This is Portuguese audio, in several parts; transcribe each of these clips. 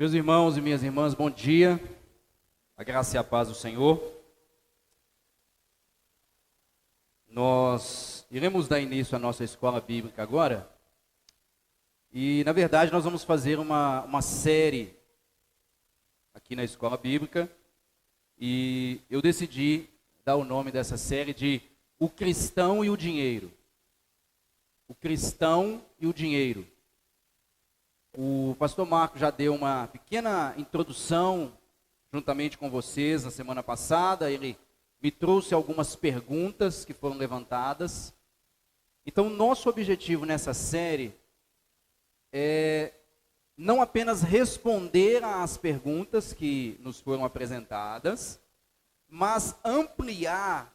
Meus irmãos e minhas irmãs, bom dia. A graça e a paz do Senhor. Nós iremos dar início à nossa escola bíblica agora. E, na verdade, nós vamos fazer uma série aqui na escola bíblica. E eu decidi dar o nome dessa série de O Cristão e o Dinheiro. O Cristão e o Dinheiro. O pastor Marco já deu uma pequena introdução juntamente com vocês na semana passada. Ele me trouxe algumas perguntas que foram levantadas. Então, nosso objetivo nessa série é não apenas responder às perguntas que nos foram apresentadas, mas ampliar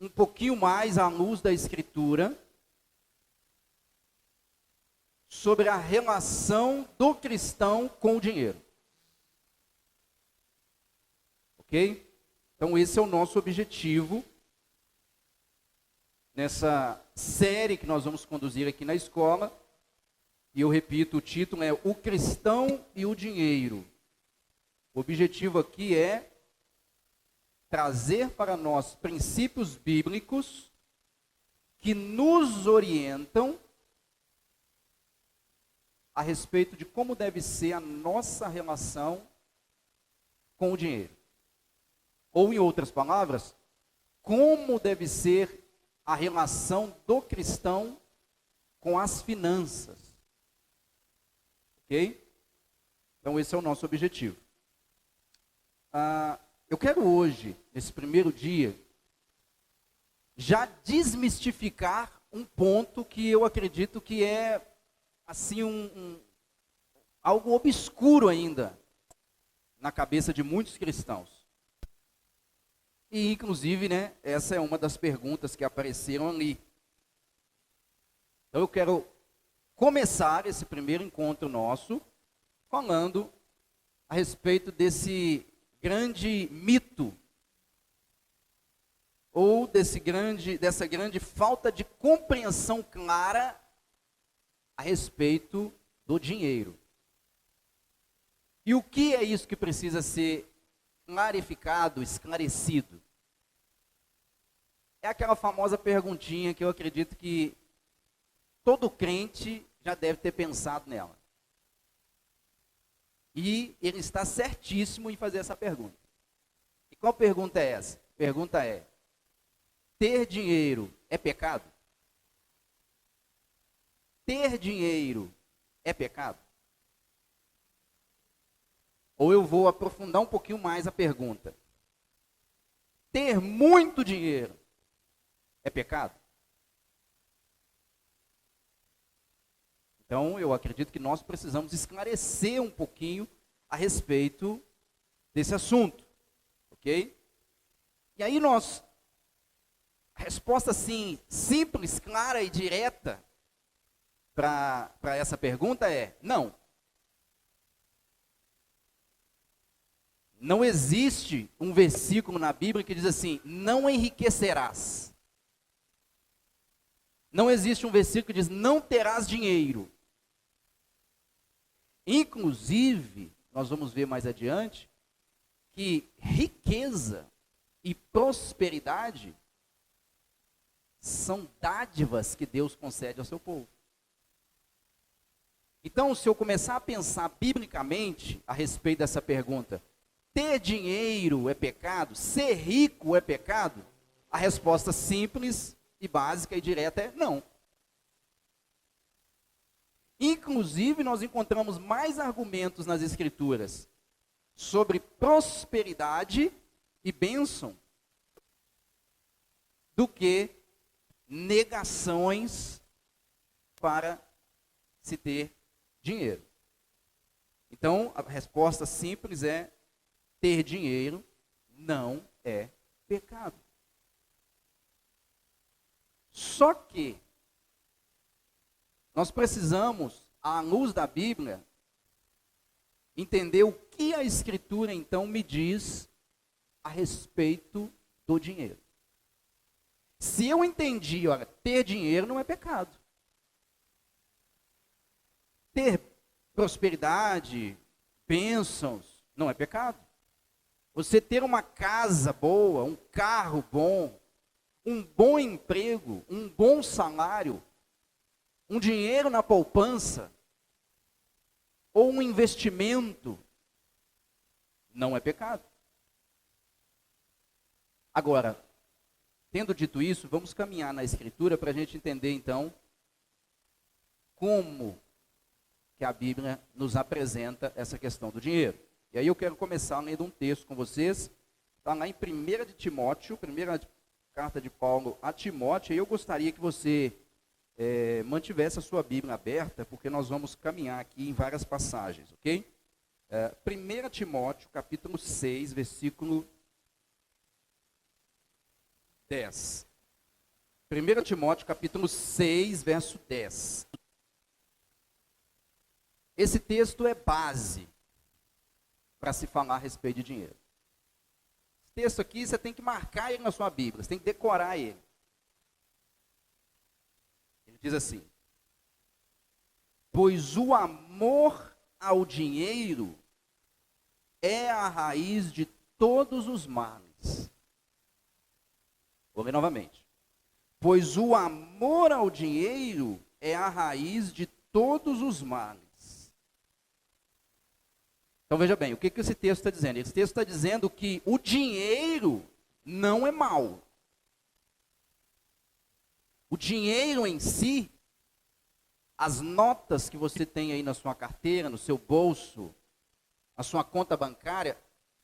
um pouquinho mais à luz da Escritura sobre a relação do cristão com o dinheiro. Ok? Então esse é o nosso objetivo nessa série que nós vamos conduzir aqui na escola. E eu repito, o título é O Cristão e o Dinheiro. O objetivo aqui é trazer para nós princípios bíblicos que nos orientam a respeito de como deve ser a nossa relação com o dinheiro. Ou, em outras palavras, como deve ser a relação do cristão com as finanças. Ok? Então, esse é o nosso objetivo. Eu quero hoje, nesse primeiro dia, já desmistificar um ponto que eu acredito que é assim algo obscuro ainda na cabeça de muitos cristãos. E inclusive, essa é uma das perguntas que apareceram ali. Então eu quero começar esse primeiro encontro nosso falando a respeito desse grande mito ou dessa grande falta de compreensão clara a respeito do dinheiro. E o que é isso que precisa ser clarificado, esclarecido? É aquela famosa perguntinha que eu acredito que todo crente já deve ter pensado nela. E ele está certíssimo em fazer essa pergunta. E qual pergunta é essa? A pergunta é: ter dinheiro é pecado? Ter dinheiro é pecado? Ou eu vou aprofundar um pouquinho mais a pergunta. Ter muito dinheiro é pecado? Então, eu acredito que nós precisamos esclarecer um pouquinho a respeito desse assunto. Ok? E aí a resposta assim, simples, clara e direta para essa pergunta é: não. Não existe um versículo na Bíblia que diz assim: não enriquecerás. Não existe um versículo que diz: não terás dinheiro. Inclusive, nós vamos ver mais adiante que riqueza e prosperidade são dádivas que Deus concede ao seu povo. Então, se eu começar a pensar biblicamente a respeito dessa pergunta, ter dinheiro é pecado? Ser rico é pecado? A resposta simples e básica e direta é não. Inclusive, nós encontramos mais argumentos nas Escrituras sobre prosperidade e bênção do que negações para se ter dinheiro. Então, a resposta simples é: ter dinheiro não é pecado. Só que nós precisamos, à luz da Bíblia, entender o que a Escritura então me diz a respeito do dinheiro. Se eu entendi, olha, ter dinheiro não é pecado. Ter prosperidade, bênçãos, não é pecado. Você ter uma casa boa, um carro bom, um bom emprego, um bom salário, um dinheiro na poupança, ou um investimento, não é pecado. Agora, tendo dito isso, vamos caminhar na Escritura para a gente entender então como que a Bíblia nos apresenta essa questão do dinheiro. E aí eu quero começar lendo um texto com vocês, está lá em 1 de Timóteo, primeira carta de Paulo a Timóteo, e eu gostaria que você mantivesse a sua Bíblia aberta, porque nós vamos caminhar aqui em várias passagens, ok? 1 Timóteo, capítulo 6, versículo 10. 1 Timóteo, capítulo 6, verso 10. Esse texto é base para se falar a respeito de dinheiro. Esse texto aqui, você tem que marcar ele na sua Bíblia, você tem que decorar ele. Ele diz assim: pois o amor ao dinheiro é a raiz de todos os males. Vou ler novamente. Pois o amor ao dinheiro é a raiz de todos os males. Então veja bem, o que esse texto está dizendo? Esse texto está dizendo que o dinheiro não é mal. O dinheiro em si, as notas que você tem aí na sua carteira, no seu bolso, na sua conta bancária,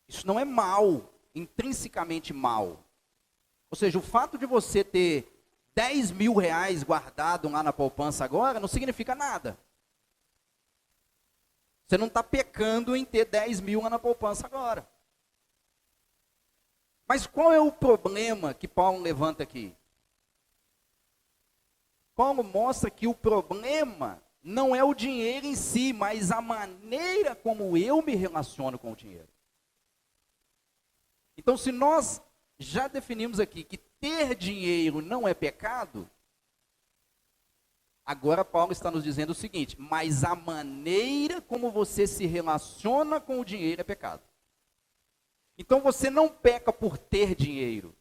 isso não é mal, intrinsecamente mal. Ou seja, o fato de você ter 10 mil reais guardado lá na poupança agora, não significa nada. Você não está pecando em ter 10 mil lá na poupança agora. Mas qual é o problema que Paulo levanta aqui? Paulo mostra que o problema não é o dinheiro em si, mas a maneira como eu me relaciono com o dinheiro. Então, se nós já definimos aqui que ter dinheiro não é pecado, agora Paulo está nos dizendo o seguinte: mas a maneira como você se relaciona com o dinheiro é pecado. Então você não peca por ter dinheiro,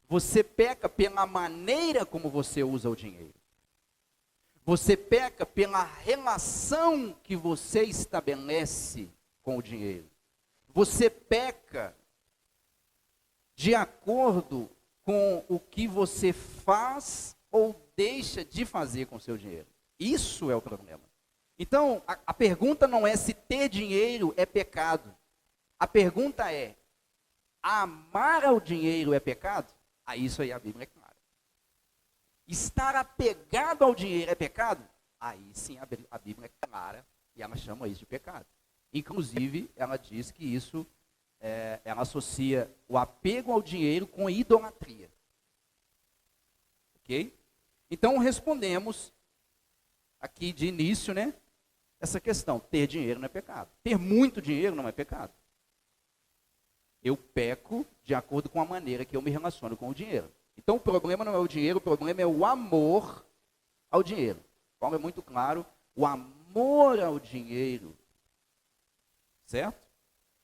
você peca pela maneira como você usa o dinheiro. Você peca pela relação que você estabelece com o dinheiro. Você peca de acordo com o que você faz ou deixa de fazer com o seu dinheiro. Isso é o problema. Então, a pergunta não é se ter dinheiro é pecado. A pergunta é: amar ao dinheiro é pecado? Isso aí a Bíblia é clara. Estar apegado ao dinheiro é pecado? Aí sim a Bíblia é clara e ela chama isso de pecado. Inclusive, ela diz que isso, ela associa o apego ao dinheiro com idolatria. Ok? Então respondemos aqui de início, né, essa questão: ter dinheiro não é pecado. Ter muito dinheiro não é pecado. Eu peco de acordo com a maneira que eu me relaciono com o dinheiro. Então o problema não é o dinheiro, o problema é o amor ao dinheiro. Paulo é muito claro: o amor ao dinheiro, certo?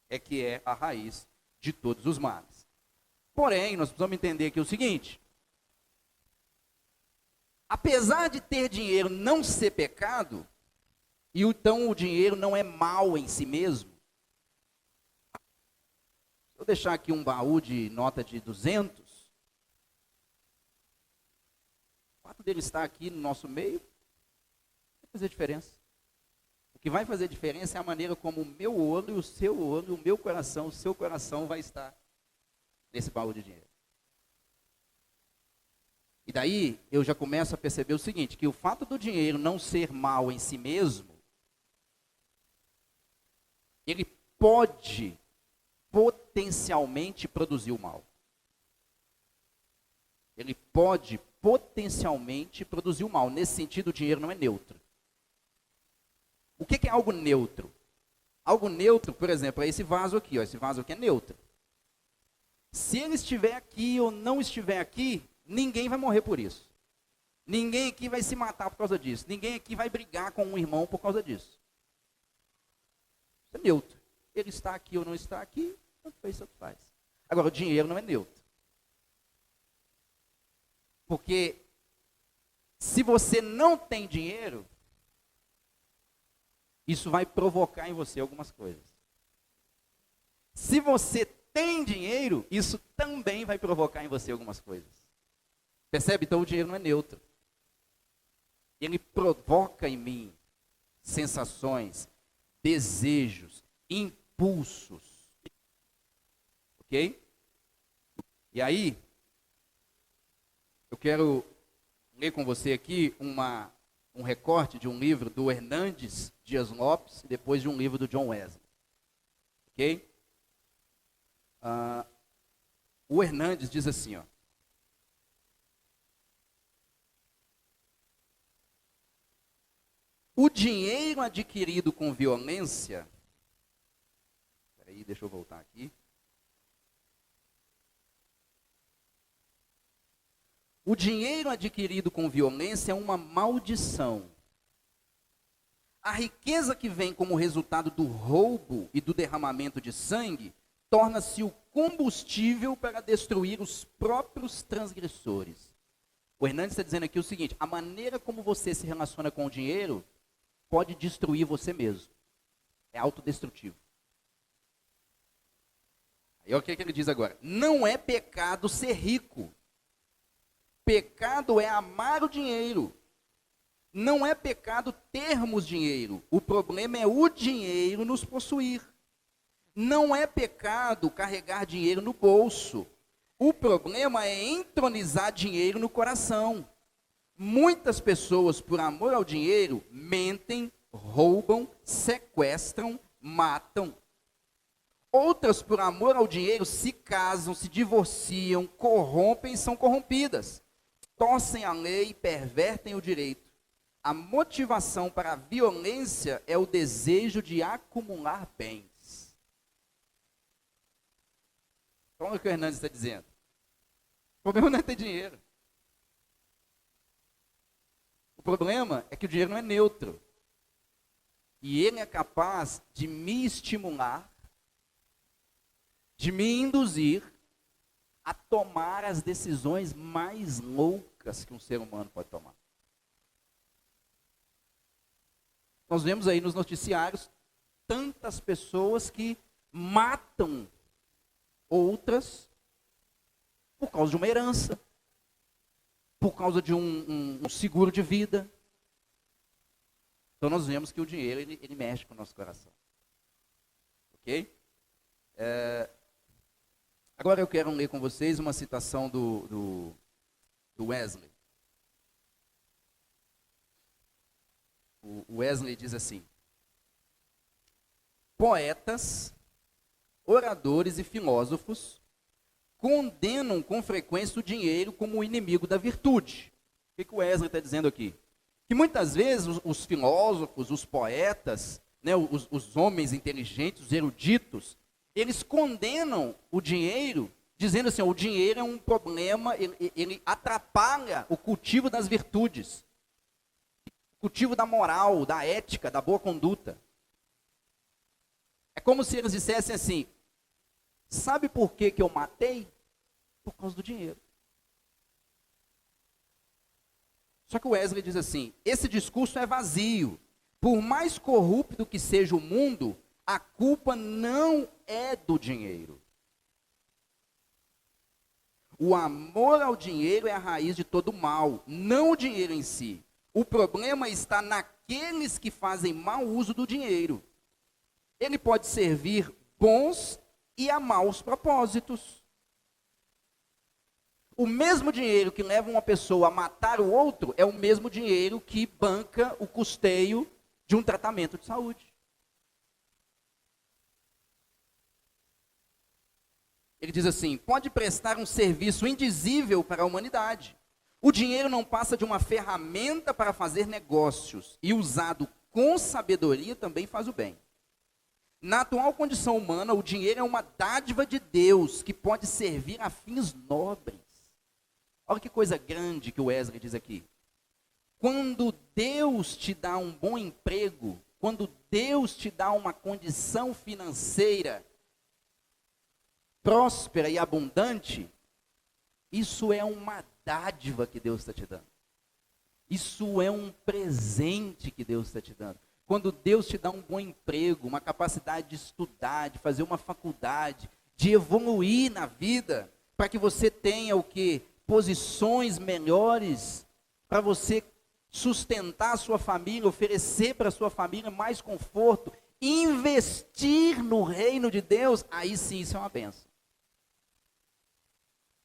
É que é a raiz de todos os males. Porém, nós precisamos entender aqui o seguinte: apesar de ter dinheiro não ser pecado, e então o dinheiro não é mal em si mesmo. Vou deixar aqui um baú de nota de 200. O fato dele estar aqui no nosso meio vai fazer diferença. O que vai fazer diferença é a maneira como o meu olho, o seu olho, o meu coração, o seu coração vai estar nesse baú de dinheiro. E daí eu já começo a perceber o seguinte: que o fato do dinheiro não ser mal em si mesmo, ele pode potencialmente produzir o mal. Ele pode potencialmente produzir o mal. Nesse sentido, o dinheiro não é neutro. O que é algo neutro? Algo neutro, por exemplo, é esse vaso aqui. Ó, esse vaso aqui é neutro. Se ele estiver aqui ou não estiver aqui, ninguém vai morrer por isso. Ninguém aqui vai se matar por causa disso. Ninguém aqui vai brigar com um irmão por causa disso. É neutro. Ele está aqui ou não está aqui, tanto fez, tanto faz. Agora, o dinheiro não é neutro. Porque se você não tem dinheiro, isso vai provocar em você algumas coisas. Se você tem dinheiro, isso também vai provocar em você algumas coisas. Percebe? Então o dinheiro não é neutro. Ele provoca em mim sensações, desejos, impulsos. Ok? E aí, eu quero ler com você aqui um recorte de um livro do Hernandes Dias Lopes e depois de um livro do John Wesley. Ok? O Hernandes diz assim, ó. O dinheiro adquirido com violência... Peraí, deixa eu voltar aqui. O dinheiro adquirido com violência é uma maldição. A riqueza que vem como resultado do roubo e do derramamento de sangue torna-se o combustível para destruir os próprios transgressores. O Hernandes está dizendo aqui o seguinte: a maneira como você se relaciona com o dinheiro pode destruir você mesmo. É autodestrutivo. Aí olha o que ele diz agora. Não é pecado ser rico. Pecado é amar o dinheiro. Não é pecado termos dinheiro. O problema é o dinheiro nos possuir. Não é pecado carregar dinheiro no bolso. O problema é entronizar dinheiro no coração. Muitas pessoas, por amor ao dinheiro, mentem, roubam, sequestram, matam. Outras, por amor ao dinheiro, se casam, se divorciam, corrompem e são corrompidas. Torcem a lei e pervertem o direito. A motivação para a violência é o desejo de acumular bens. Então, olha o que o Hernandes está dizendo. O problema não é ter dinheiro. O problema é que o dinheiro não é neutro. E ele é capaz de me estimular, de me induzir a tomar as decisões mais loucas que um ser humano pode tomar. Nós vemos aí nos noticiários tantas pessoas que matam outras por causa de uma herança, por causa de um seguro de vida. Então nós vemos que o dinheiro ele mexe com o nosso coração. Ok? Agora eu quero ler com vocês uma citação do Wesley. O Wesley diz assim: poetas, oradores e filósofos condenam com frequência o dinheiro como o inimigo da virtude. O que o Wesley está dizendo aqui? Que muitas vezes os filósofos, os poetas, né, os homens inteligentes, os eruditos, eles condenam o dinheiro, dizendo assim: o dinheiro é um problema, ele atrapalha o cultivo das virtudes, o cultivo da moral, da ética, da boa conduta. É como se eles dissessem assim: sabe por que eu matei? Por causa do dinheiro. Só que o Wesley diz assim: esse discurso é vazio. Por mais corrupto que seja o mundo, a culpa não é do dinheiro. O amor ao dinheiro é a raiz de todo mal, não o dinheiro em si. O problema está naqueles que fazem mau uso do dinheiro. Ele pode servir bons e a maus propósitos. O mesmo dinheiro que leva uma pessoa a matar o outro é o mesmo dinheiro que banca o custeio de um tratamento de saúde. Ele diz assim: pode prestar um serviço indizível para a humanidade. O dinheiro não passa de uma ferramenta para fazer negócios, e usado com sabedoria também faz o bem. Na atual condição humana, o dinheiro é uma dádiva de Deus que pode servir a fins nobres. Olha que coisa grande que o Wesley diz aqui. Quando Deus te dá um bom emprego, quando Deus te dá uma condição financeira próspera e abundante, isso é uma dádiva que Deus está te dando. Isso é um presente que Deus está te dando. Quando Deus te dá um bom emprego, uma capacidade de estudar, de fazer uma faculdade, de evoluir na vida, para que você tenha o quê? Posições melhores, para você sustentar a sua família, oferecer para a sua família mais conforto, investir no reino de Deus, aí sim isso é uma bênção.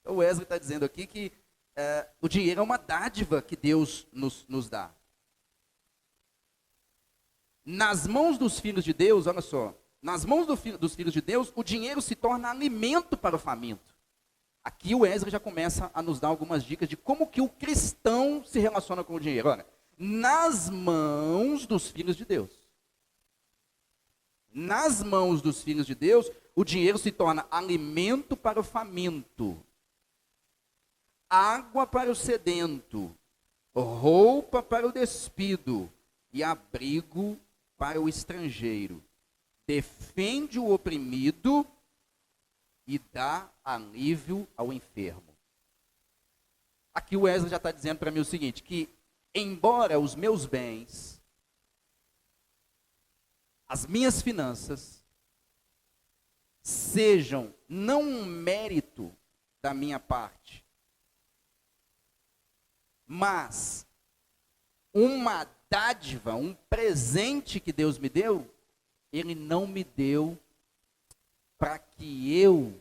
O Wesley está dizendo aqui que o dinheiro é uma dádiva que Deus nos dá. Nas mãos dos filhos de Deus, olha só, nas mãos dos filhos de Deus, o dinheiro se torna alimento para o faminto. Aqui o Wesley já começa a nos dar algumas dicas de como que o cristão se relaciona com o dinheiro. Olha, nas mãos dos filhos de Deus. Nas mãos dos filhos de Deus, o dinheiro se torna alimento para o faminto, água para o sedento, roupa para o despido e abrigo para o estrangeiro. Defende o oprimido e dá alívio ao enfermo. Aqui o Wesley já está dizendo para mim o seguinte, que embora os meus bens, as minhas finanças, sejam não um mérito da minha parte, mas uma dádiva, um presente que Deus me deu, Ele não me deu para que eu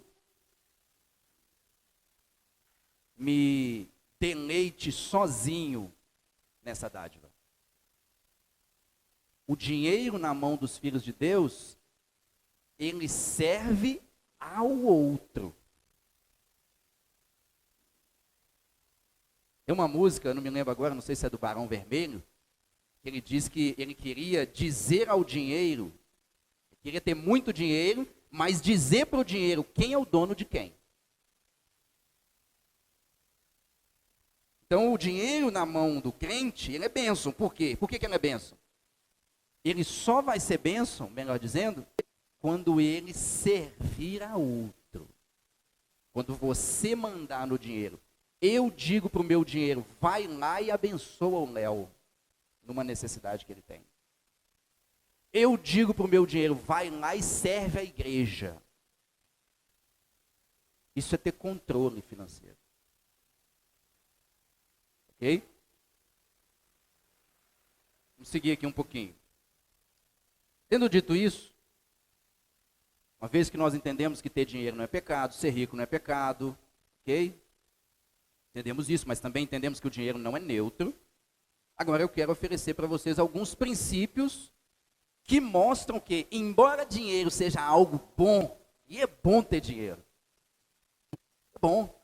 me deleite sozinho nessa dádiva. O dinheiro na mão dos filhos de Deus, ele serve ao outro. Tem uma música, não me lembro agora, não sei se é do Barão Vermelho, que ele diz que ele queria dizer ao dinheiro, queria ter muito dinheiro, mas dizer para o dinheiro quem é o dono de quem. Então, o dinheiro na mão do crente, ele é bênção. Por quê? Por que ele é bênção? Ele só vai ser bênção, melhor dizendo, quando ele servir a outro. Quando você mandar no dinheiro. Eu digo para o meu dinheiro, vai lá e abençoa o Léo, numa necessidade que ele tem. Eu digo para o meu dinheiro, vai lá e serve a igreja. Isso é ter controle financeiro. Ok? Vamos seguir aqui um pouquinho. Tendo dito isso, uma vez que nós entendemos que ter dinheiro não é pecado, ser rico não é pecado, ok? Entendemos isso, mas também entendemos que o dinheiro não é neutro. Agora eu quero oferecer para vocês alguns princípios que mostram que, embora dinheiro seja algo bom, e é bom ter dinheiro, é bom.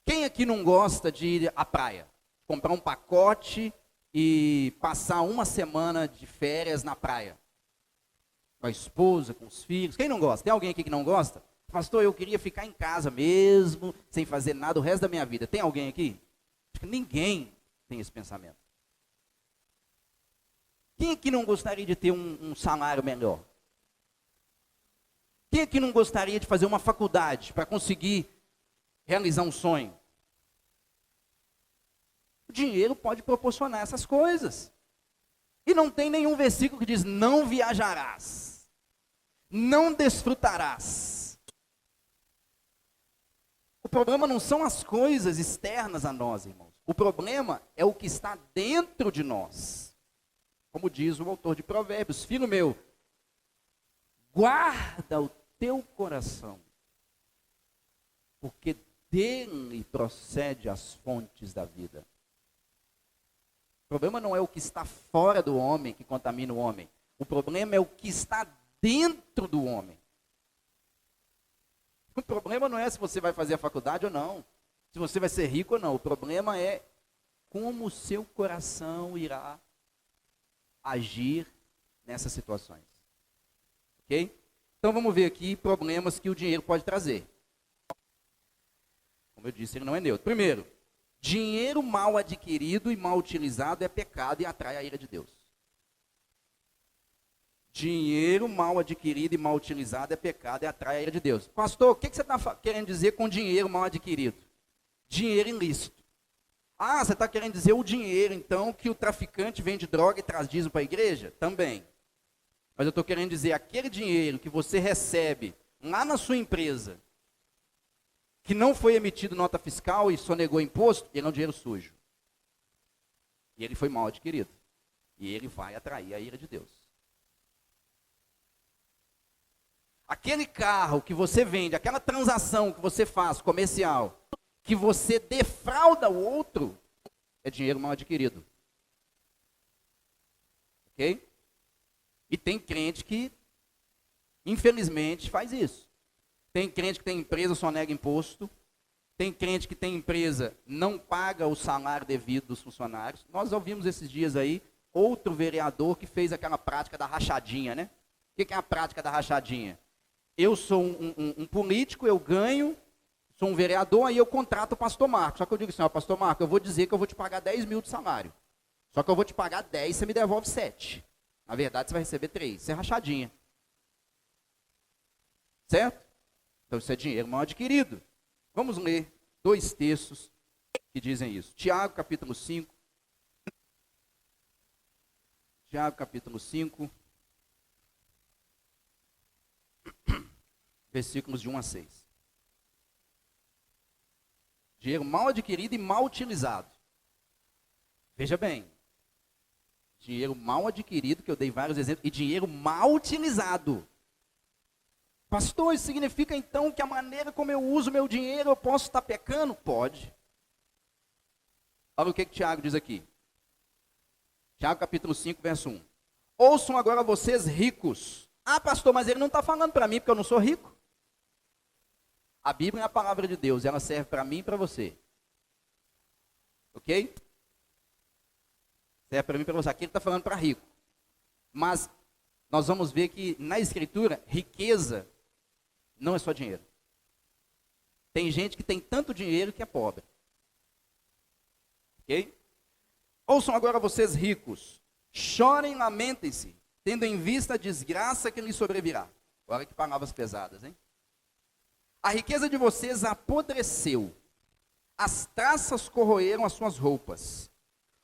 Quem aqui não gosta de ir à praia? Comprar um pacote e passar uma semana de férias na praia? Com a esposa, com os filhos. Quem não gosta? Tem alguém aqui que não gosta? Pastor, eu queria ficar em casa mesmo, sem fazer nada o resto da minha vida. Tem alguém aqui? Acho que ninguém tem esse pensamento. Quem aqui não gostaria de ter um salário melhor? Quem aqui não gostaria de fazer uma faculdade para conseguir realizar um sonho? O dinheiro pode proporcionar essas coisas. E não tem nenhum versículo que diz, não viajarás, não desfrutarás. O problema não são as coisas externas a nós, irmãos. O problema é o que está dentro de nós. Como diz o autor de Provérbios, filho meu, guarda o teu coração, porque dele procede as fontes da vida. O problema não é o que está fora do homem que contamina o homem. O problema é o que está dentro do homem. O problema não é se você vai fazer a faculdade ou não, se você vai ser rico ou não. O problema é como o seu coração irá agir nessas situações. Ok? Então vamos ver aqui problemas que o dinheiro pode trazer. Como eu disse, ele não é neutro. Primeiro, dinheiro mal adquirido e mal utilizado é pecado e atrai a ira de Deus. Dinheiro mal adquirido e mal utilizado é pecado e atrai a ira de Deus. Pastor, o que você está querendo dizer com dinheiro mal adquirido? Dinheiro ilícito. Ah, você está querendo dizer o dinheiro, então, que o traficante vende droga e traz dízimo para a igreja? Também. Mas eu estou querendo dizer, aquele dinheiro que você recebe lá na sua empresa, que não foi emitido nota fiscal e sonegou imposto, ele é um dinheiro sujo. E ele foi mal adquirido. E ele vai atrair a ira de Deus. Aquele carro que você vende, aquela transação que você faz comercial, que você defrauda o outro, é dinheiro mal adquirido. Ok? E tem crente que, infelizmente, faz isso. Tem crente que tem empresa, só nega imposto. Tem crente que tem empresa, não paga o salário devido dos funcionários. Nós ouvimos esses dias aí, outro vereador que fez aquela prática da rachadinha, né? O que é a prática da rachadinha? Eu sou um político, eu ganho, sou um vereador, aí eu contrato o pastor Marco. Só que eu digo assim, ó, pastor Marco, eu vou dizer que eu vou te pagar 10 mil de salário. Só que eu vou te pagar 10, você me devolve 7. Na verdade, você vai receber 3. Isso é rachadinha. Certo? Então, isso é dinheiro mal adquirido. Vamos ler 2 textos que dizem isso. Tiago, capítulo 5. Tiago, capítulo 5. Versículos de 1 a 6. Dinheiro mal adquirido e mal utilizado. Veja bem. Dinheiro mal adquirido, que eu dei vários exemplos, e dinheiro mal utilizado. Pastor, isso significa então que a maneira como eu uso meu dinheiro, eu posso estar pecando? Pode. Olha o que Tiago diz aqui. Tiago capítulo 5, verso 1. Ouçam agora vocês ricos. Ah, pastor, mas ele não está falando para mim porque eu não sou rico. A Bíblia é a palavra de Deus, ela serve para mim e para você. Ok? Serve para mim e para você. Aqui ele está falando para rico. Mas nós vamos ver que na Escritura, riqueza não é só dinheiro. Tem gente que tem tanto dinheiro que é pobre. Ok? Ouçam agora vocês ricos. Chorem e lamentem-se, tendo em vista a desgraça que lhes sobrevirá. Olha que palavras pesadas, hein? A riqueza de vocês apodreceu. As traças corroeram as suas roupas.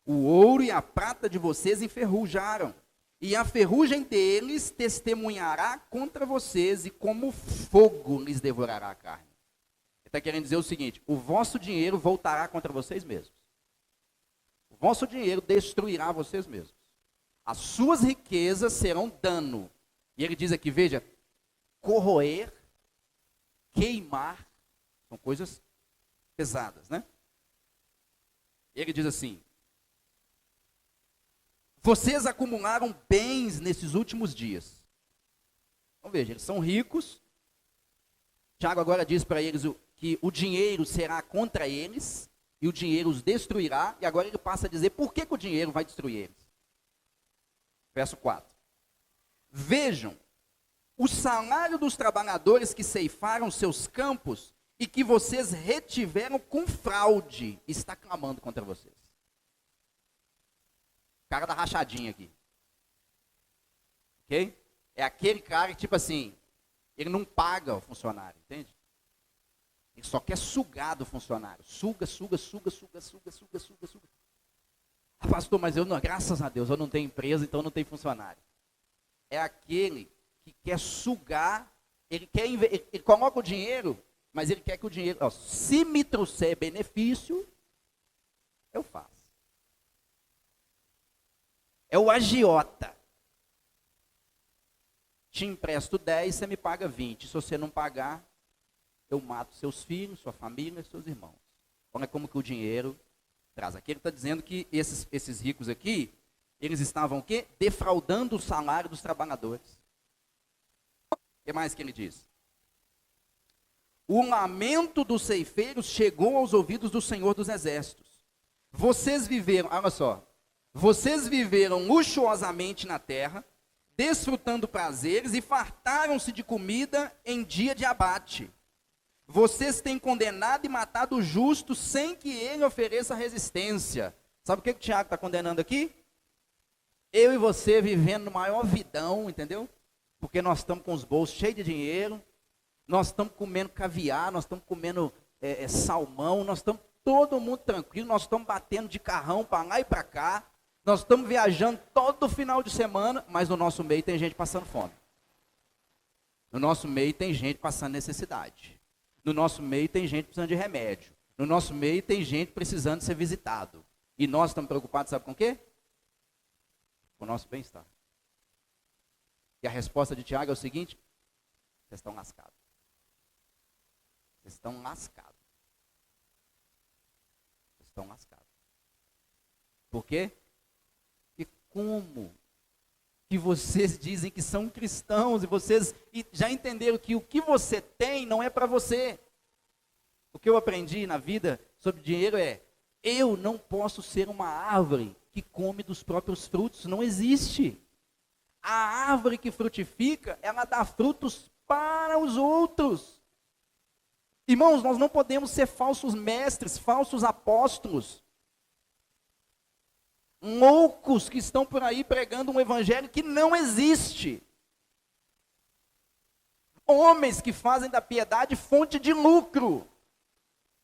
O ouro e a prata de vocês enferrujaram. E a ferrugem deles testemunhará contra vocês, e como fogo lhes devorará a carne. Ele está querendo dizer o seguinte: o vosso dinheiro voltará contra vocês mesmos. O vosso dinheiro destruirá vocês mesmos. As suas riquezas serão dano. E ele diz aqui, veja, corroer, queimar, são coisas pesadas, né? Ele diz assim: vocês acumularam bens nesses últimos dias. Então veja, eles são ricos. Tiago agora diz para eles que o dinheiro será contra eles, e o dinheiro os destruirá, e agora ele passa a dizer por que o dinheiro vai destruir eles. Verso 4. Vejam, o salário dos trabalhadores que ceifaram seus campos e que vocês retiveram com fraude está clamando contra vocês. O cara da rachadinha aqui. Ok? É aquele cara que, tipo assim, ele não paga o funcionário, entende? Ele só quer sugar do funcionário. Suga. Ah, pastor, mas eu não, graças a Deus, eu não tenho empresa, então não tenho funcionário. É aquele que quer sugar, ele coloca o dinheiro, mas ele quer que o dinheiro, ó, se me trouxer benefício, eu faço. É o agiota. Te empresto 10, você me paga 20. Se você não pagar, eu mato seus filhos, sua família, seus irmãos. Olha como que o dinheiro traz. Aqui ele está dizendo que esses ricos aqui, eles estavam o quê? Defraudando o salário dos trabalhadores. O que mais que ele diz? O lamento dos ceifeiros chegou aos ouvidos do Senhor dos Exércitos. Vocês viveram, olha só, vocês viveram luxuosamente na terra, desfrutando prazeres e fartaram-se de comida em dia de abate. Vocês têm condenado e matado o justo sem que ele ofereça resistência. Sabe o que o Tiago está condenando aqui? Eu e você vivendo no maior vidão, entendeu? Porque nós estamos com os bolsos cheios de dinheiro, nós estamos comendo caviar, nós estamos comendo salmão, nós estamos todo mundo tranquilo, nós estamos batendo de carrão para lá e para cá, nós estamos viajando todo final de semana, mas no nosso meio tem gente passando fome. No nosso meio tem gente passando necessidade. No nosso meio tem gente precisando de remédio. No nosso meio tem gente precisando ser visitado. E nós estamos preocupados, sabe com o quê? Com o nosso bem-estar. E a resposta de Tiago é o seguinte: vocês estão lascados. Vocês estão lascados. Vocês estão lascados. Por quê? Porque como que vocês dizem que são cristãos e vocês já entenderam que o que você tem não é para você? O que eu aprendi na vida sobre dinheiro é: eu não posso ser uma árvore que come dos próprios frutos, não existe. A árvore que frutifica, ela dá frutos para os outros. Irmãos, nós não podemos ser falsos mestres, falsos apóstolos, loucos que estão por aí pregando um evangelho que não existe. Homens que fazem da piedade fonte de lucro.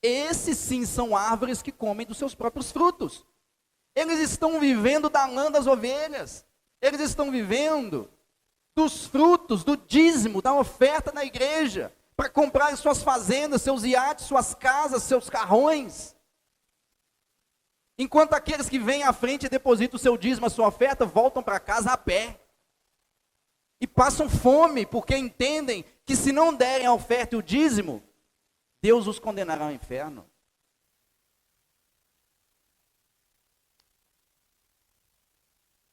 Esses sim são árvores que comem dos seus próprios frutos. Eles estão vivendo da lã das ovelhas. Eles estão vivendo dos frutos, do dízimo, da oferta na igreja, para comprar suas fazendas, seus iates, suas casas, seus carrões. Enquanto aqueles que vêm à frente e depositam o seu dízimo, a sua oferta, voltam para casa a pé. E passam fome, porque entendem que se não derem a oferta e o dízimo, Deus os condenará ao inferno.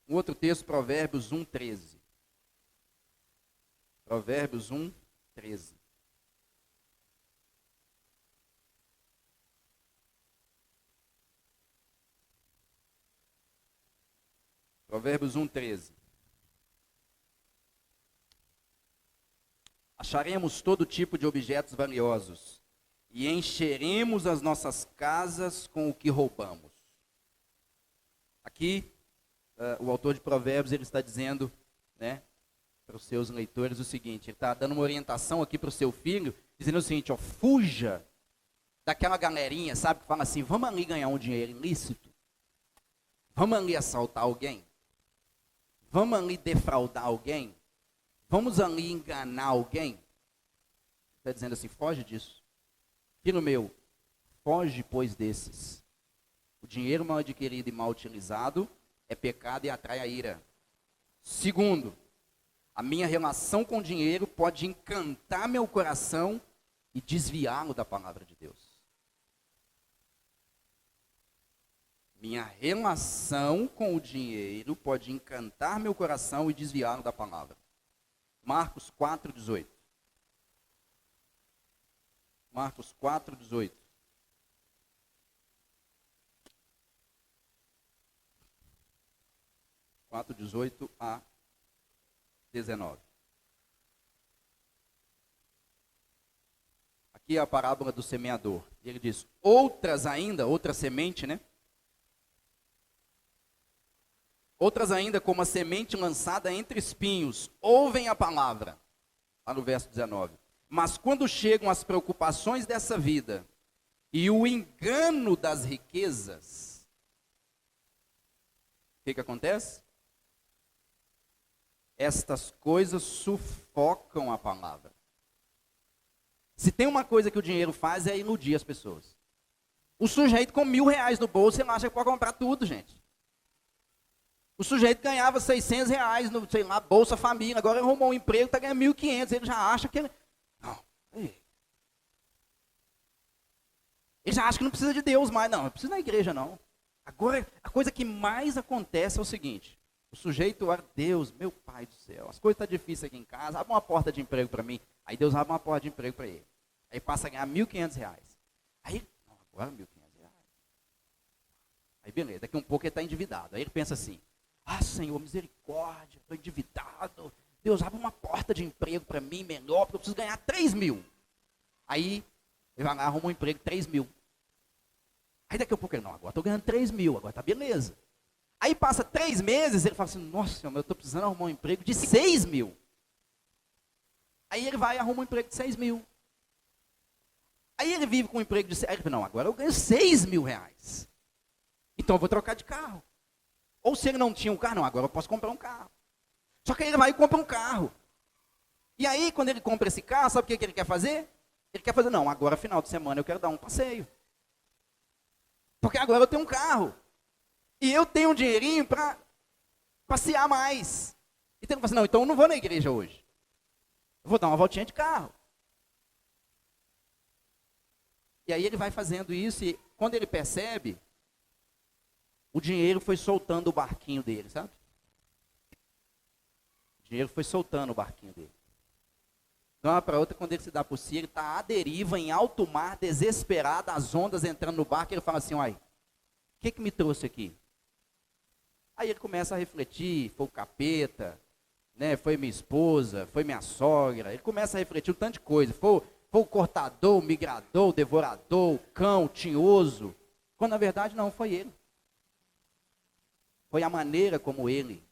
Um outro texto, Provérbios 1:13. Provérbios 1:13. Provérbios 1:13. Acharemos todo tipo de objetos valiosos e encheremos as nossas casas com o que roubamos. Aqui, o autor de Provérbios, ele está dizendo, né, para os seus leitores o seguinte: ele está dando uma orientação aqui para o seu filho, dizendo o seguinte: ó, fuja daquela galerinha, sabe, que fala assim: vamos ali ganhar um dinheiro ilícito, vamos ali assaltar alguém, vamos ali defraudar alguém, vamos ali enganar alguém. Está dizendo assim: foge disso. Filho meu, foge, pois, desses. O dinheiro mal adquirido e mal utilizado é pecado e atrai a ira. Segundo, a minha relação com o dinheiro pode encantar meu coração e desviá-lo da palavra de Deus. Minha relação com o dinheiro pode encantar meu coração e desviá-lo da palavra. Marcos 4:18. Marcos 4:18. Quatro, 18 a 19. Aqui é a parábola do semeador. Ele diz: outras ainda, outra semente, né? Outras ainda, como a semente lançada entre espinhos, ouvem a palavra. Lá no verso 19. Mas quando chegam as preocupações dessa vida e o engano das riquezas, o que acontece? Estas coisas sufocam a palavra. Se tem uma coisa que o dinheiro faz, é iludir as pessoas. O sujeito com R$1.000 no bolso, ele acha que pode comprar tudo, gente. O sujeito ganhava R$600 no, sei lá, Bolsa Família, agora ele arrumou um emprego, está ganhando 1.500, ele já acha que ele... Não, ele já acha que não precisa de Deus mais, não precisa da igreja, não. Agora, a coisa que mais acontece é o seguinte: o sujeito ora: Deus, meu Pai do céu, as coisas estão difíceis aqui em casa, abre uma porta de emprego para mim. Aí Deus abre uma porta de emprego para ele. Aí passa a ganhar R$1.500. Aí, não, agora R$1.500. Aí beleza, daqui a um pouco ele está endividado. Aí ele pensa assim: ah, Senhor, misericórdia, estou endividado. Deus, abre uma porta de emprego para mim melhor, porque eu preciso ganhar 3.000. Aí ele vai lá, arruma um emprego, 3.000. Aí daqui a pouco ele: não, agora estou ganhando 3.000, agora está beleza. Aí passa 3 meses, ele fala assim, nossa, eu estou precisando arrumar um emprego de 6 mil. Aí ele vai e arruma um emprego de 6 mil. Aí ele vive com um emprego de 6 mil. Aí ele fala, não, agora eu ganho 6 mil reais. Então eu vou trocar de carro. Ou se ele não tinha um carro, não, agora eu posso comprar um carro. Só que aí ele vai e compra um carro. E aí, quando ele compra esse carro, sabe o que ele quer fazer? Ele quer fazer, não, agora final de semana eu quero dar um passeio. Porque agora eu tenho um carro. E eu tenho um dinheirinho para passear mais. Então ele fala assim, não, então eu não vou na igreja hoje. Eu vou dar uma voltinha de carro. E aí ele vai fazendo isso e quando ele percebe, o dinheiro foi soltando o barquinho dele, sabe? O dinheiro foi soltando o barquinho dele. De uma para outra, quando ele se dá por si, ele está à deriva em alto mar, desesperado, as ondas entrando no barco, ele fala assim, uai, o que me trouxe aqui? Aí ele começa a refletir, foi o capeta, né, foi minha esposa, foi minha sogra, ele começa a refletir um tanto de coisa, foi o cortador, o migrador, o devorador, o cão, o tinhoso, quando na verdade não, foi ele. Foi a maneira como ele,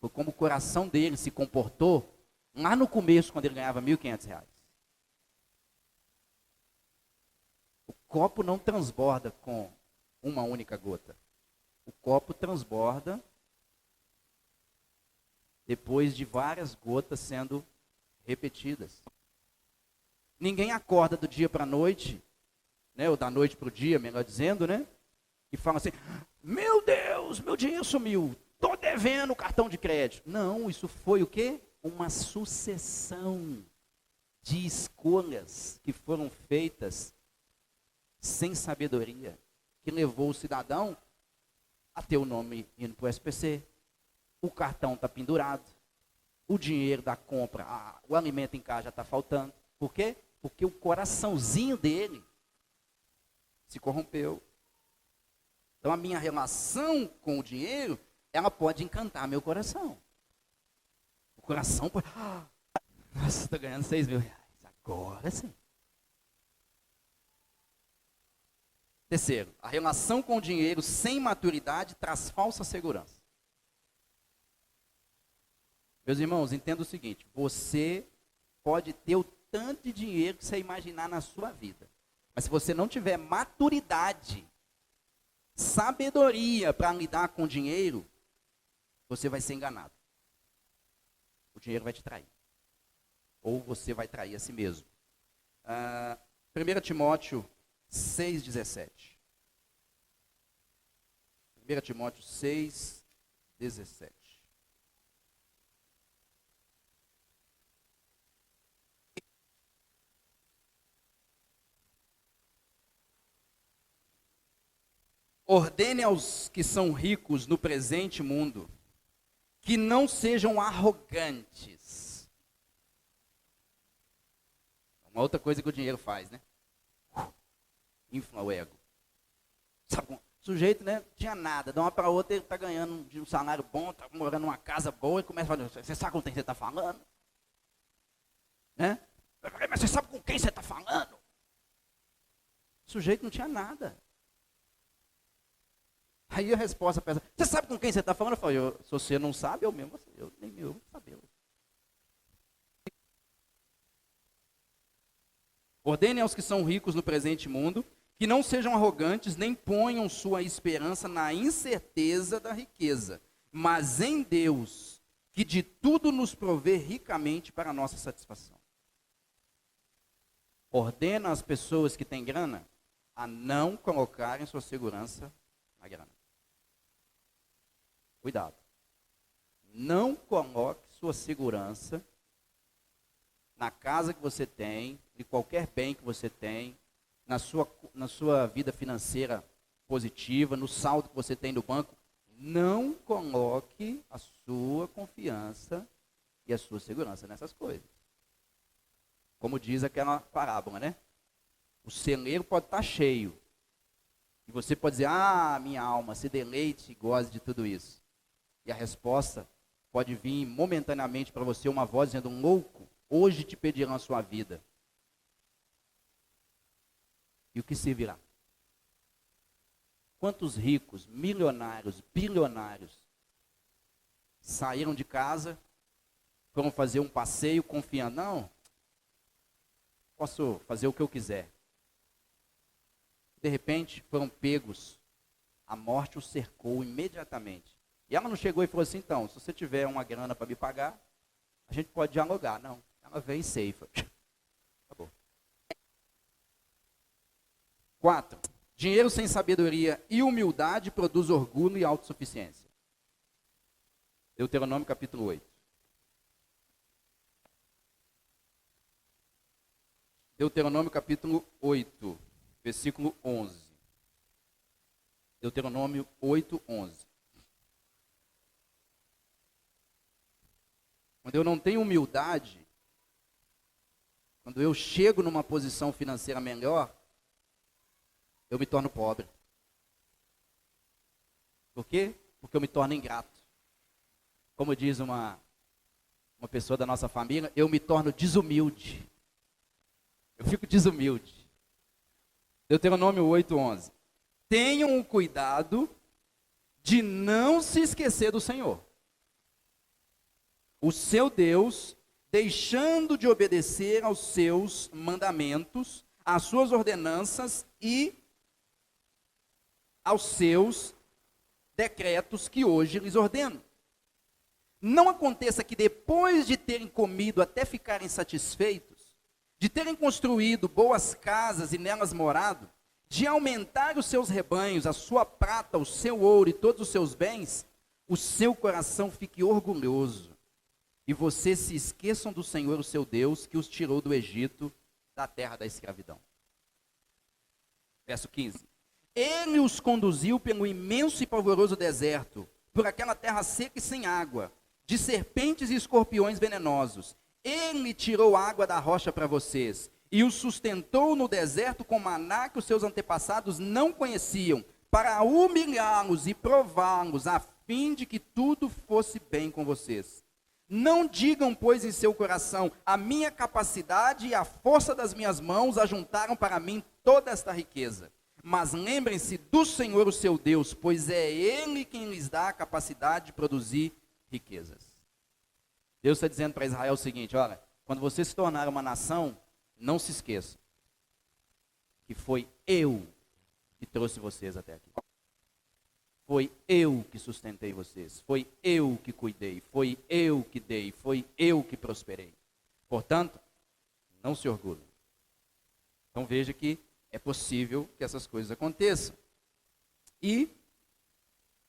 foi como o coração dele se comportou, lá no começo, quando ele ganhava R$1.500. O copo não transborda com uma única gota. O copo transborda depois de várias gotas sendo repetidas. Ninguém acorda do dia para a noite, né, ou da noite para o dia, melhor dizendo, né? E fala assim, meu Deus, meu dinheiro sumiu, estou devendo cartão de crédito. Não, isso foi o quê? Uma sucessão de escolhas que foram feitas sem sabedoria, que levou o cidadão a ter o nome indo para o SPC, o cartão está pendurado, o dinheiro da compra, o alimento em casa já está faltando. Por quê? Porque o coraçãozinho dele se corrompeu. Então a minha relação com o dinheiro, ela pode encantar meu coração. O coração pode... Nossa, estou ganhando 6 mil reais. Agora sim. Terceiro, a relação com o dinheiro sem maturidade traz falsa segurança. Meus irmãos, entenda o seguinte, você pode ter o tanto de dinheiro que você imaginar na sua vida, mas se você não tiver maturidade, sabedoria para lidar com o dinheiro, você vai ser enganado. O dinheiro vai te trair. Ou você vai trair a si mesmo. 1 Timóteo 6,17. 1 Timóteo 6,17. Ordene aos que são ricos no presente mundo, que não sejam arrogantes. Uma outra coisa que o dinheiro faz, né? Infla o ego. Sabe, o sujeito, né, tinha nada, de uma para outra ele está ganhando um salário bom, está morando numa casa boa, e começa a falar, você sabe com quem você está falando? Né? Mas você sabe com quem você está falando? O sujeito não tinha nada. Aí a resposta pensa, você sabe com quem você está falando? Eu falo, se você não sabe, eu mesmo, eu nem eu vou saber. Ordene aos que são ricos no presente mundo, que não sejam arrogantes, nem ponham sua esperança na incerteza da riqueza, mas em Deus, que de tudo nos provê ricamente para a nossa satisfação. Ordena as pessoas que têm grana a não colocarem sua segurança na grana. Cuidado. Não coloque sua segurança na casa que você tem, de qualquer bem que você tem, na sua vida financeira positiva, no saldo que você tem no banco. Não coloque a sua confiança e a sua segurança nessas coisas. Como diz aquela parábola, né? O celeiro pode estar cheio. E você pode dizer, minha alma, se deleite e goze de tudo isso. E a resposta pode vir momentaneamente para você uma voz dizendo, louco, hoje te pedirão a sua vida. E o que servirá? Quantos ricos, milionários, bilionários saíram de casa, foram fazer um passeio confiando, não, posso fazer o que eu quiser. De repente, foram pegos, a morte os cercou imediatamente. E ela não chegou e falou assim, então, se você tiver uma grana para me pagar, a gente pode dialogar. Não, ela veio e ceifa. Acabou. 4. Dinheiro sem sabedoria e humildade produz orgulho e autossuficiência. Deuteronômio capítulo 8. Deuteronômio capítulo 8, versículo 11. Deuteronômio 8, 11. Quando eu não tenho humildade, quando eu chego numa posição financeira melhor, eu me torno pobre. Por quê? Porque eu me torno ingrato. Como diz uma pessoa da nossa família, eu me torno desumilde. Eu fico desumilde. Deuteronômio 8, 11. Tenham o cuidado de não se esquecer do Senhor, o seu Deus, deixando de obedecer aos seus mandamentos, às suas ordenanças e aos seus decretos que hoje lhes ordeno. Não aconteça que depois de terem comido até ficarem satisfeitos, de terem construído boas casas e nelas morado, de aumentar os seus rebanhos, a sua prata, o seu ouro e todos os seus bens, o seu coração fique orgulhoso e vocês se esqueçam do Senhor, o seu Deus, que os tirou do Egito, da terra da escravidão. Verso 15. Ele os conduziu pelo imenso e pavoroso deserto, por aquela terra seca e sem água, de serpentes e escorpiões venenosos. Ele tirou água da rocha para vocês, e os sustentou no deserto com maná que os seus antepassados não conheciam, para humilhá-los e prová-los, a fim de que tudo fosse bem com vocês. Não digam, pois, em seu coração, a minha capacidade e a força das minhas mãos ajuntaram para mim toda esta riqueza. Mas lembrem-se do Senhor, o seu Deus, pois é Ele quem lhes dá a capacidade de produzir riquezas. Deus está dizendo para Israel o seguinte, olha, quando você se tornar uma nação, não se esqueça que foi eu que trouxe vocês até aqui. Foi eu que sustentei vocês, foi eu que cuidei, foi eu que dei, foi eu que prosperei. Portanto, não se orgulhem. Então veja que é possível que essas coisas aconteçam. E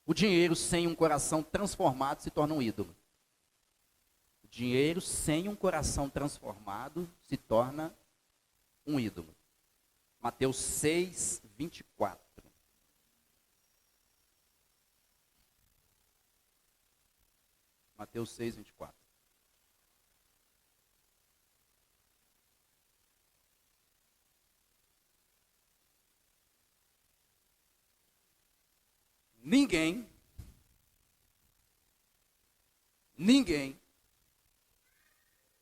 o dinheiro sem um coração transformado se torna um ídolo. O dinheiro sem um coração transformado se torna um ídolo. Mateus 6, 24. Mateus 6, 24. Ninguém,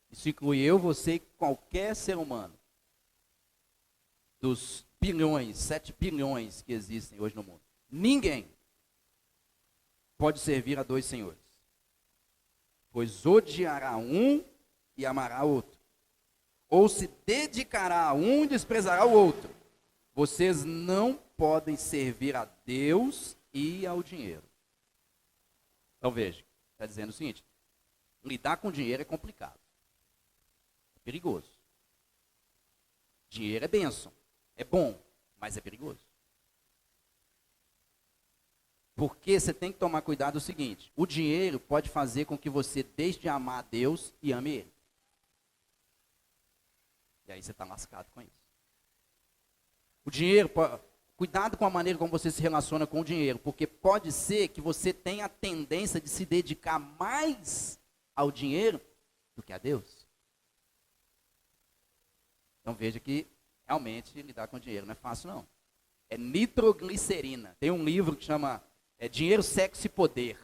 isso inclui eu, você e qualquer ser humano, dos bilhões, 7 bilhões que existem hoje no mundo, ninguém pode servir a dois senhores, pois odiará um e amará outro, ou se dedicará a um e desprezará o outro. Vocês não podem servir a Deus e ao dinheiro. Então veja, está dizendo o seguinte, lidar com dinheiro é complicado, é perigoso. Dinheiro é bênção, é bom, mas é perigoso. Porque você tem que tomar cuidado o seguinte, o dinheiro pode fazer com que você deixe de amar a Deus e ame Ele. E aí você está lascado com isso. O dinheiro, cuidado com a maneira como você se relaciona com o dinheiro, porque pode ser que você tenha a tendência de se dedicar mais ao dinheiro do que a Deus. Então veja que realmente lidar com dinheiro não é fácil não. É nitroglicerina. Tem um livro que chama Dinheiro, Sexo e Poder.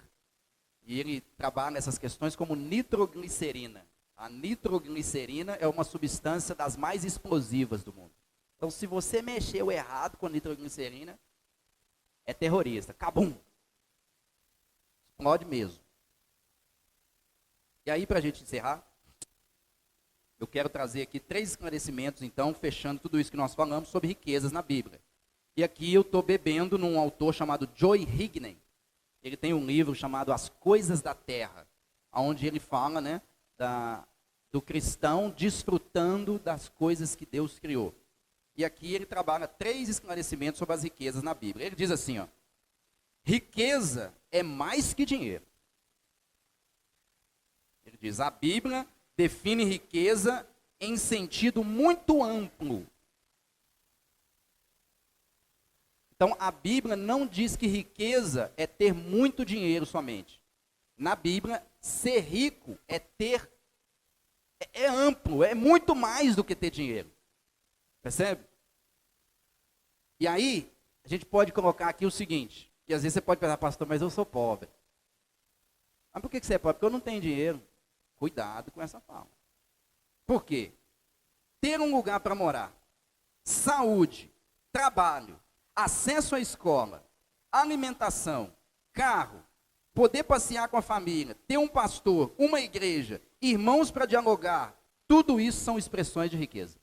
E ele trabalha essas questões como nitroglicerina. A nitroglicerina é uma substância das mais explosivas do mundo. Então, se você mexeu errado com a nitroglicerina, é terrorista. Cabum! Explode mesmo. E aí, para a gente encerrar, eu quero trazer aqui 3 esclarecimentos, então, fechando tudo isso que nós falamos sobre riquezas na Bíblia. E aqui eu estou bebendo num autor chamado Joy Higney. Ele tem um livro chamado As Coisas da Terra, onde ele fala, né, do cristão desfrutando das coisas que Deus criou. E aqui ele trabalha 3 esclarecimentos sobre as riquezas na Bíblia. Ele diz assim, ó: riqueza é mais que dinheiro. Ele diz, a Bíblia define riqueza em sentido muito amplo. Então, a Bíblia não diz que riqueza é ter muito dinheiro somente. Na Bíblia, ser rico é amplo, é muito mais do que ter dinheiro. Percebe? E aí, a gente pode colocar aqui o seguinte, que às vezes você pode pensar, pastor, mas eu sou pobre. Mas por que você é pobre? Porque eu não tenho dinheiro. Cuidado com essa fala. Por quê? Ter um lugar para morar, saúde, trabalho, acesso à escola, alimentação, carro, poder passear com a família, ter um pastor, uma igreja, irmãos para dialogar, tudo isso são expressões de riqueza.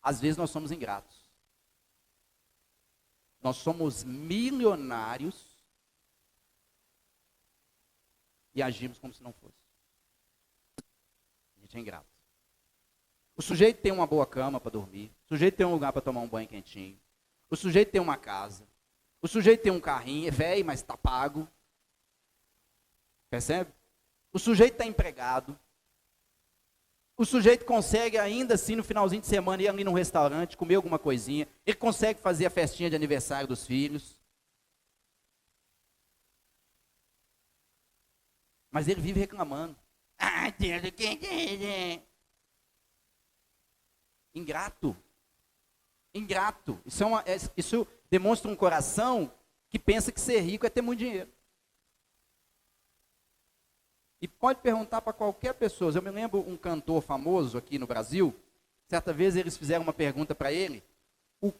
Às vezes nós somos ingratos. Nós somos milionários e agimos como se não fosse. A gente é ingrato. O sujeito tem uma boa cama para dormir, o sujeito tem um lugar para tomar um banho quentinho, o sujeito tem uma casa, o sujeito tem um carrinho, é velho, mas está pago. Percebe? O sujeito está empregado. O sujeito consegue ainda assim, no finalzinho de semana, ir ali num restaurante, comer alguma coisinha. Ele consegue fazer a festinha de aniversário dos filhos. Mas ele vive reclamando. Ah, Deus, ingrato. Ingrato. Isso demonstra um coração que pensa que ser rico é ter muito dinheiro. E pode perguntar para qualquer pessoa. Eu me lembro um cantor famoso aqui no Brasil, certa vez eles fizeram uma pergunta para ele, o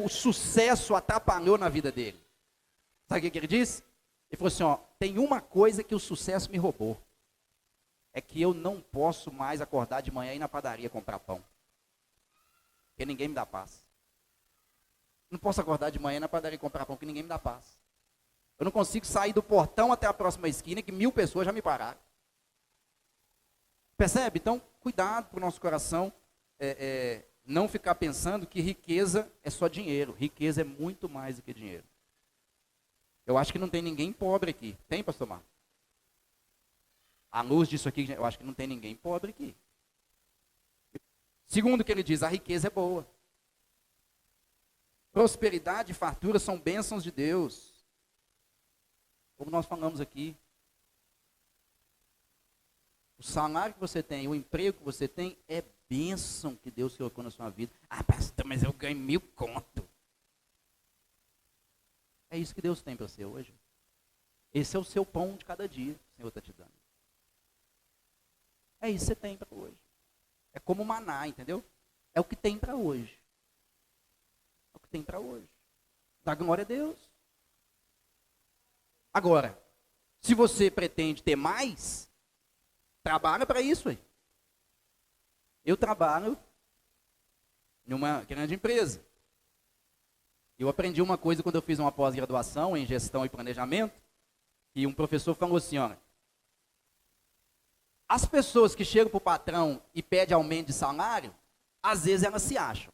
sucesso atrapalhou na vida dele. Sabe o que ele disse? Ele falou assim, ó, tem uma coisa que o sucesso me roubou. É que eu não posso mais acordar de manhã e ir na padaria comprar pão. Porque ninguém me dá paz. Não posso acordar de manhã na padaria e comprar pão, porque ninguém me dá paz. Eu não consigo sair do portão até a próxima esquina, que 1000 pessoas já me pararam. Percebe? Então, cuidado para o nosso coração, não ficar pensando que riqueza é só dinheiro. Riqueza é muito mais do que dinheiro. Eu acho que não tem ninguém pobre aqui. Tem, pastor Marcos? À luz disso aqui, eu acho que não tem ninguém pobre aqui. Segundo o que ele diz, a riqueza é boa. Prosperidade e fartura são bênçãos de Deus. Como nós falamos aqui. O salário que você tem, o emprego que você tem, é bênção que Deus colocou na sua vida. Ah, pastor, mas eu ganho 1000 conto. É isso que Deus tem para você hoje. Esse é o seu pão de cada dia, que o Senhor está te dando. É isso que você tem para hoje. É como maná, entendeu? É o que tem para hoje. É o que tem para hoje. Dá glória a Deus. Agora, se você pretende ter mais, trabalha para isso aí. Eu trabalho em uma grande empresa. Eu aprendi uma coisa quando eu fiz uma pós-graduação em gestão e planejamento, e um professor falou assim, olha, as pessoas que chegam para o patrão e pedem aumento de salário, às vezes elas se acham.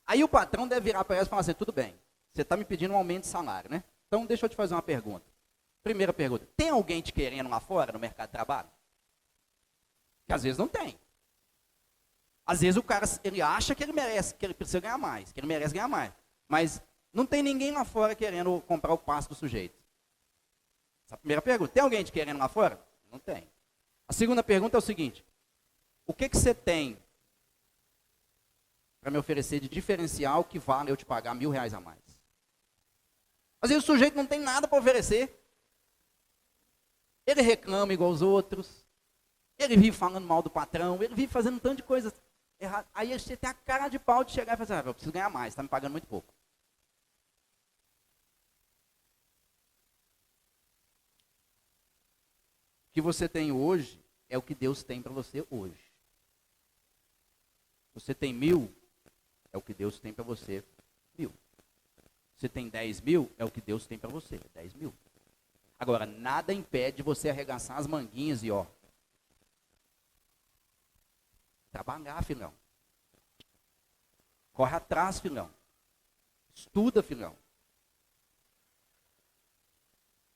Aí o patrão deve virar para elas e falar assim, tudo bem, você está me pedindo um aumento de salário, né? Então deixa eu te fazer uma pergunta. Primeira pergunta, tem alguém te querendo lá fora no mercado de trabalho? Que às vezes não tem. Às vezes o cara, ele acha que ele merece, que ele precisa ganhar mais, que ele merece ganhar mais. Mas não tem ninguém lá fora querendo comprar o passe do sujeito. Essa é a primeira pergunta. Tem alguém te querendo lá fora? Não tem. A segunda pergunta é o seguinte. O que você tem para me oferecer de diferencial que vale eu te pagar R$1.000 a mais? Às vezes o sujeito não tem nada para oferecer. Ele reclama igual os outros. Ele vive falando mal do patrão. Ele vive fazendo um tanto de coisas. errado. Aí você tem a cara de pau de chegar e falar assim, eu preciso ganhar mais, está me pagando muito pouco. O que você tem hoje é o que Deus tem para você hoje. Você tem 1.000, é o que Deus tem para você, 1.000. Você tem 10.000, é o que Deus tem para você, 10.000. Agora, nada impede você arregaçar as manguinhas e trabalhar, filhão. Corre atrás, filhão. Estuda, filhão.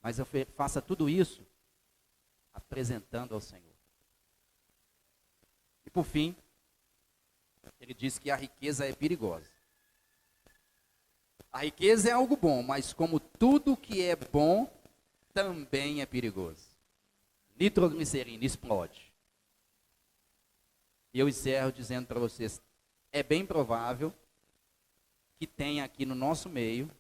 Mas faça tudo isso apresentando ao Senhor. E por fim, ele diz que a riqueza é perigosa. A riqueza é algo bom, mas como tudo que é bom, também é perigoso. Nitroglicerina explode. E eu encerro dizendo para vocês, é bem provável que tenha aqui no nosso meio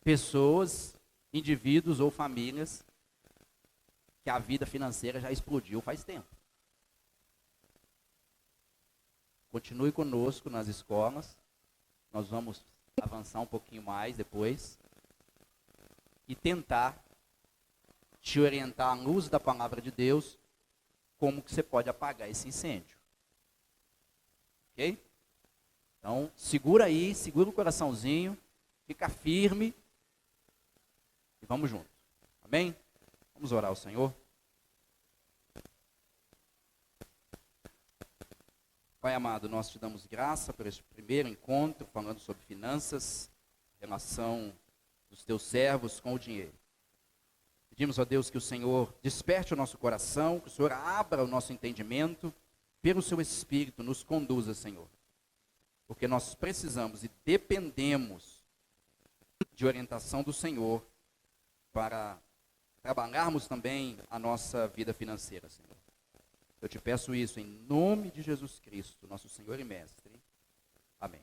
pessoas, indivíduos ou famílias que a vida financeira já explodiu faz tempo. Continue conosco nas escolas. Nós vamos avançar um pouquinho mais depois e tentar te orientar à luz da palavra de Deus como que você pode apagar esse incêndio. Ok? Então, segura aí, segura o coraçãozinho, fica firme e vamos juntos. Amém? Vamos orar ao Senhor. Pai amado, nós te damos graça por este primeiro encontro, falando sobre finanças, relação dos teus servos com o dinheiro. Pedimos a Deus que o Senhor desperte o nosso coração, que o Senhor abra o nosso entendimento, pelo seu Espírito nos conduza, Senhor. Porque nós precisamos e dependemos de orientação do Senhor para trabalharmos também a nossa vida financeira, Senhor. Eu te peço isso em nome de Jesus Cristo, nosso Senhor e Mestre. Amém.